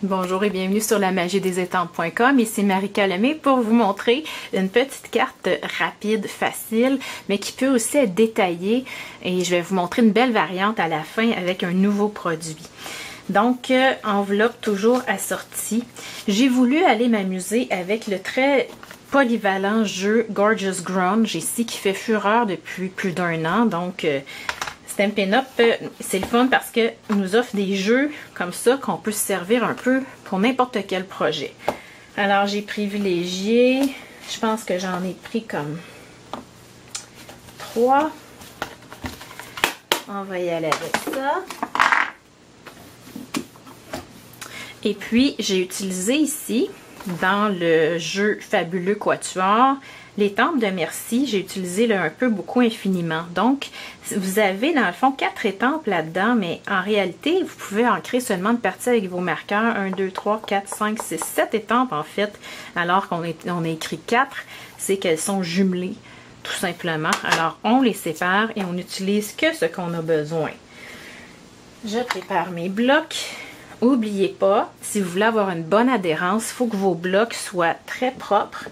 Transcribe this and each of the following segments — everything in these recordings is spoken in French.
Bonjour et bienvenue sur la magie des étampes.com. Ici Marika Lemay pour vous montrer une petite carte rapide, facile, mais qui peut aussi être détaillée. Et je vais vous montrer une belle variante à la fin avec un nouveau produit. Donc, enveloppe toujours assortie. J'ai voulu aller m'amuser avec le très polyvalent jeu Gorgeous Grunge ici qui fait fureur depuis plus d'1 an. Donc, Stampin' Up, c'est le fun parce qu'il nous offre des jeux comme ça qu'on peut se servir un peu pour n'importe quel projet. Alors, j'ai privilégié, je pense que j'en ai pris comme 3. On va y aller avec ça. Et puis, j'ai utilisé ici, dans le jeu Fabuleux Quatuor, l'étampe de merci. J'ai utilisé un peu, beaucoup, infiniment. Donc, vous avez dans le fond 4 étampes là-dedans, mais en réalité, vous pouvez en créer seulement une partie avec vos marqueurs. 1, 2, 3, 4, 5, 6, 7 étampes en fait, alors qu'on a écrit 4, c'est qu'elles sont jumelées, tout simplement. Alors, on les sépare et on n'utilise que ce qu'on a besoin. Je prépare mes blocs. N'oubliez pas, si vous voulez avoir une bonne adhérence, il faut que vos blocs soient très propres.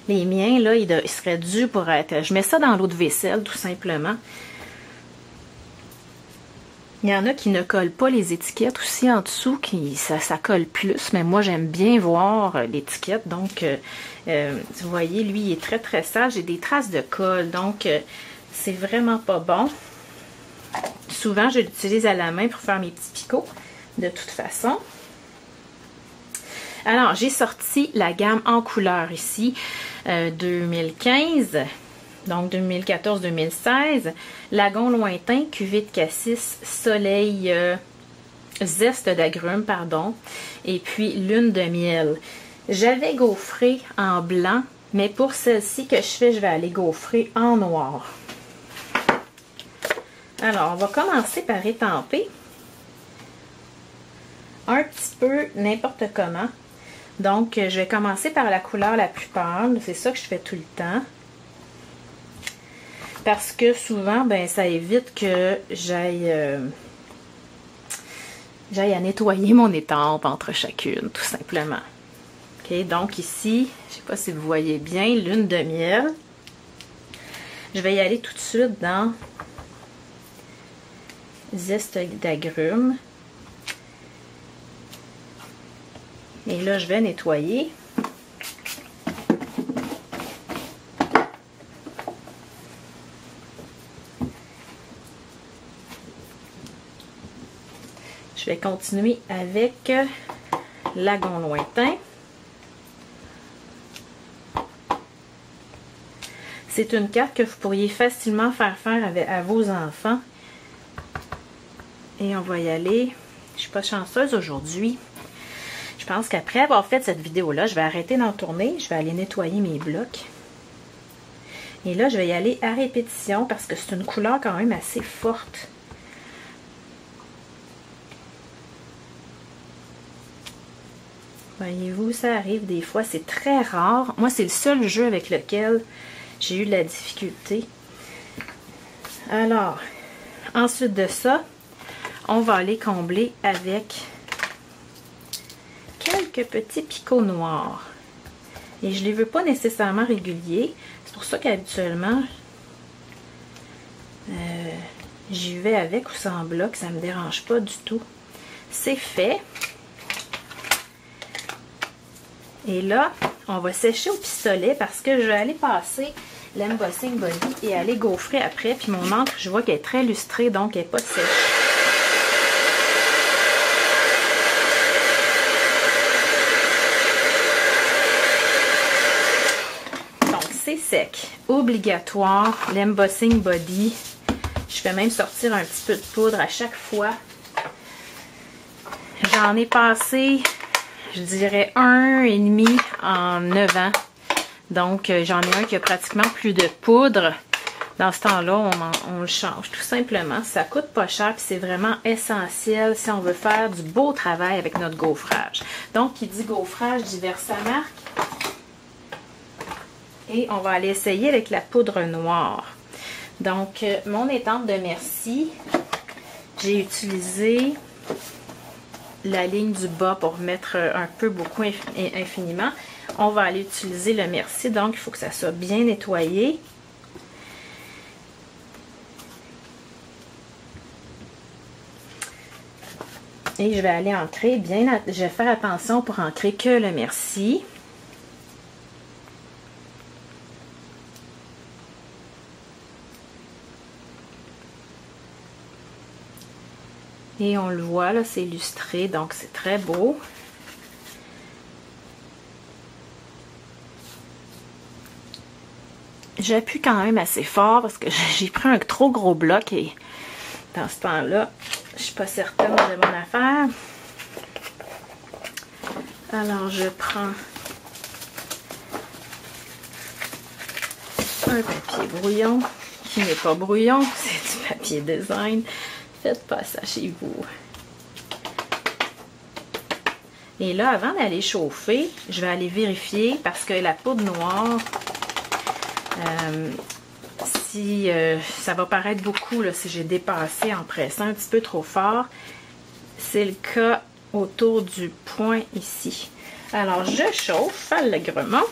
Les miens, là, ils seraient dus pour être... Je mets ça dans l'eau de vaisselle, tout simplement. Il y en a qui ne collent pas les étiquettes aussi en dessous, ça colle plus. Mais moi, j'aime bien voir l'étiquette. Donc, vous voyez, lui, il est très, très sale. J'ai des traces de colle. Donc, c'est vraiment pas bon. Souvent, je l'utilise à la main pour faire mes petits picots. De toute façon. Alors, j'ai sorti la gamme en couleur ici, 2015, donc 2014-2016, Lagon Lointain, Cuvée de Cassis, Soleil, Zeste d'agrumes, pardon, et puis Lune de miel. J'avais gaufré en blanc, mais pour celle-ci que je fais, je vais aller gaufrer en noir. Alors, on va commencer par étamper. Un petit peu n'importe comment. Donc, je vais commencer par la couleur la plus pâle. C'est ça que je fais tout le temps. Parce que souvent, ben, ça évite que j'aille à nettoyer mon étampe entre chacune, tout simplement. OK, donc ici, je ne sais pas si vous voyez bien, Lune de miel. Je vais y aller tout de suite dans Zeste d'agrumes. Et là, je vais nettoyer. Je vais continuer avec Lagon Lointain. C'est une carte que vous pourriez facilement faire à vos enfants. Et on va y aller. Je suis pas chanceuse aujourd'hui. Je pense qu'après avoir fait cette vidéo-là, je vais arrêter d'en tourner. Je vais aller nettoyer mes blocs. Et là, je vais y aller à répétition parce que c'est une couleur quand même assez forte. Voyez-vous, ça arrive des fois. C'est très rare. Moi, c'est le seul jeu avec lequel j'ai eu de la difficulté. Alors, ensuite de ça, on va aller combler avec quelques petits picots noirs. Et je ne les veux pas nécessairement réguliers. C'est pour ça qu'habituellement, j'y vais avec ou sans bloc. Ça ne me dérange pas du tout. C'est fait. Et là, on va sécher au pistolet parce que je vais aller passer l'embossing body et aller gaufrer après. Puis mon encre, je vois qu'elle est très lustrée, donc elle n'est pas sèche. Sec. Obligatoire, l'embossing body. Je fais même sortir un petit peu de poudre à chaque fois. J'en ai passé, je dirais, 1,5 en 9 ans. Donc, j'en ai un qui a pratiquement plus de poudre. Dans ce temps-là, on le change tout simplement. Ça coûte pas cher et c'est vraiment essentiel si on veut faire du beau travail avec notre gaufrage. Donc, qui dit gaufrage dit Versamark. Et on va aller essayer avec la poudre noire. Donc, mon étampe de merci, j'ai utilisé la ligne du bas pour mettre un peu, beaucoup, infiniment. On va aller utiliser le merci, donc il faut que ça soit bien nettoyé. Et je vais aller ancrer bien, je vais faire attention pour ancrer que le merci. Et on le voit, là, c'est illustré, donc c'est très beau. J'appuie quand même assez fort parce que j'ai pris un trop gros bloc et dans ce temps-là, je suis pas certaine de mon affaire. Alors, je prends un papier brouillon qui n'est pas brouillon, c'est du papier design. Faites pas ça chez vous. Et là, avant d'aller chauffer, je vais aller vérifier parce que la poudre noire, si ça va paraître beaucoup là, si j'ai dépassé en pressant un petit peu trop fort. C'est le cas autour du point ici. Alors, je chauffe allègrement.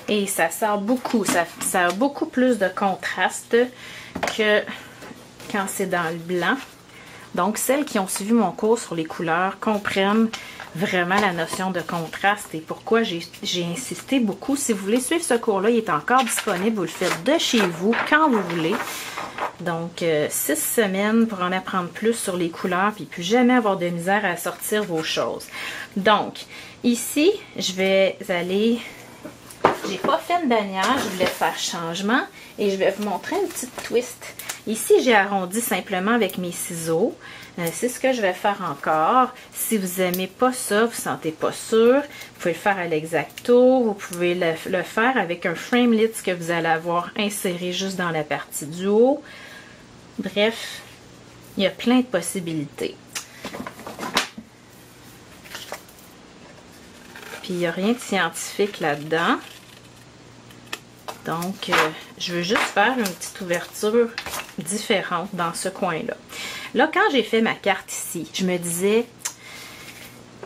Et ça sort beaucoup, ça a beaucoup plus de contraste que quand c'est dans le blanc. Donc, celles qui ont suivi mon cours sur les couleurs comprennent vraiment la notion de contraste et pourquoi j'ai insisté beaucoup. Si vous voulez suivre ce cours-là, il est encore disponible. Vous le faites de chez vous, quand vous voulez. Donc, 6 semaines pour en apprendre plus sur les couleurs puis plus jamais avoir de misère à sortir vos choses. Donc, ici, je vais aller... J'ai pas fait de bannière, je voulais faire changement et je vais vous montrer une petite twist. Ici, j'ai arrondi simplement avec mes ciseaux. C'est ce que je vais faire encore. Si vous n'aimez pas ça, vous ne sentez pas sûr, vous pouvez le faire à l'exacto. Vous pouvez le faire avec un framelit que vous allez avoir inséré juste dans la partie du haut. Bref, il y a plein de possibilités. Puis, il n'y a rien de scientifique là-dedans. Donc, je veux juste faire une petite ouverture différente dans ce coin-là. Là, quand j'ai fait ma carte ici, je me disais,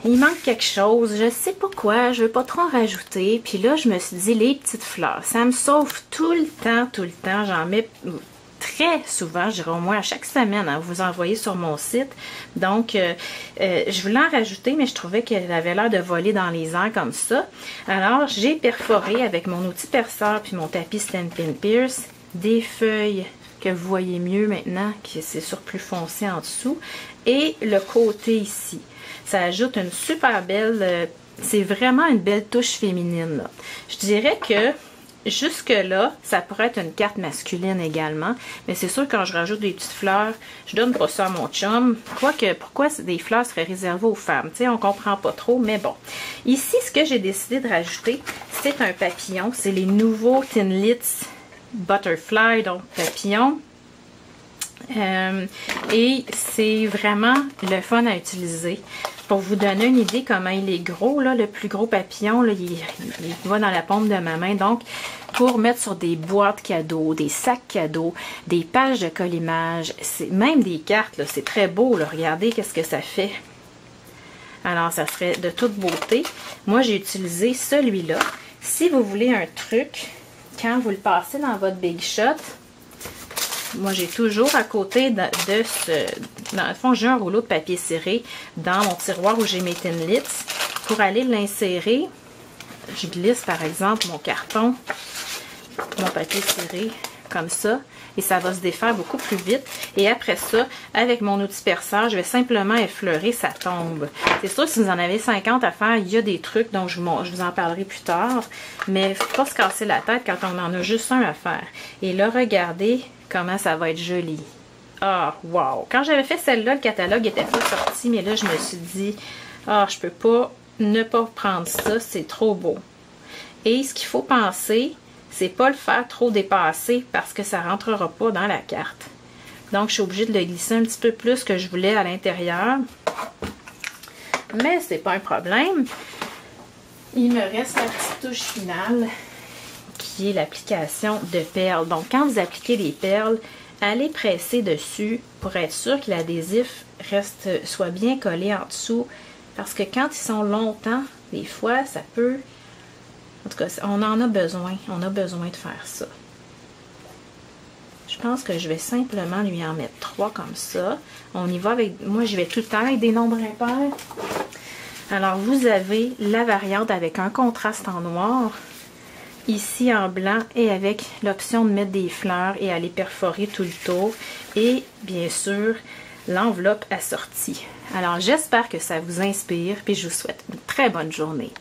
il manque quelque chose, je sais pas quoi, je veux pas trop en rajouter. Puis là, je me suis dit, les petites fleurs, ça me sauve tout le temps. J'en mets très souvent, je dirais au moins à chaque semaine, hein, vous envoyez sur mon site. Donc, je voulais en rajouter, mais je trouvais qu'elle avait l'air de voler dans les airs comme ça. Alors, j'ai perforé avec mon outil perceur puis mon tapis Stampin' Pierce des feuilles que vous voyez mieux maintenant, qui c'est sur plus foncé en dessous, et le côté ici. Ça ajoute une super belle, c'est vraiment une belle touche féminine, là. Je dirais que jusque-là, ça pourrait être une carte masculine également, mais c'est sûr quand je rajoute des petites fleurs, je donne pas ça à mon chum. Quoique, pourquoi des fleurs seraient réservées aux femmes? Tu sais, on comprend pas trop, mais bon. Ici, ce que j'ai décidé de rajouter, c'est un papillon. C'est les nouveaux Thinlits Butterfly, donc papillon. Et c'est vraiment le fun à utiliser. Pour vous donner une idée comment il est gros, là, le plus gros papillon, là, il va dans la paume de ma main. Donc, pour mettre sur des boîtes cadeaux, des sacs cadeaux, des pages de collimage, même des cartes, c'est très beau. Là, regardez qu'est-ce que ça fait. Alors, ça serait de toute beauté. Moi, j'ai utilisé celui-là. Si vous voulez un truc, quand vous le passez dans votre Big Shot, moi, j'ai toujours à côté de ce... Dans le fond, j'ai un rouleau de papier ciré dans mon tiroir où j'ai mes Thinlits. Pour aller l'insérer, je glisse par exemple mon carton, mon papier ciré, comme ça. Et ça va se défaire beaucoup plus vite. Et après ça, avec mon outil perceur, je vais simplement effleurer, ça tombe. C'est sûr que si vous en avez 50 à faire, il y a des trucs dont je vous en parlerai plus tard. Mais il ne faut pas se casser la tête quand on en a juste un à faire. Et là, regardez comment ça va être joli. Ah, wow! Quand j'avais fait celle-là, le catalogue n'était pas sorti, mais là, je me suis dit, ah, je peux pas ne pas prendre ça, c'est trop beau. Et ce qu'il faut penser, c'est pas le faire trop dépasser parce que ça rentrera pas dans la carte. Donc, je suis obligée de le glisser un petit peu plus que je voulais à l'intérieur. Mais c'est pas un problème. Il me reste la petite touche finale qui est l'application de perles. Donc, quand vous appliquez les perles, allez presser dessus pour être sûr que l'adhésif soit bien collé en dessous. Parce que quand ils sont longtemps, des fois, ça peut... En tout cas, on en a besoin. On a besoin de faire ça. Je pense que je vais simplement lui en mettre 3 comme ça. On y va avec... Moi, je vais tout le temps avec des nombres impairs. Alors, vous avez la variante avec un contraste en noir, ici en blanc, et avec l'option de mettre des fleurs et aller perforer tout le tour. Et, bien sûr, l'enveloppe assortie. Alors, j'espère que ça vous inspire, puis je vous souhaite une très bonne journée.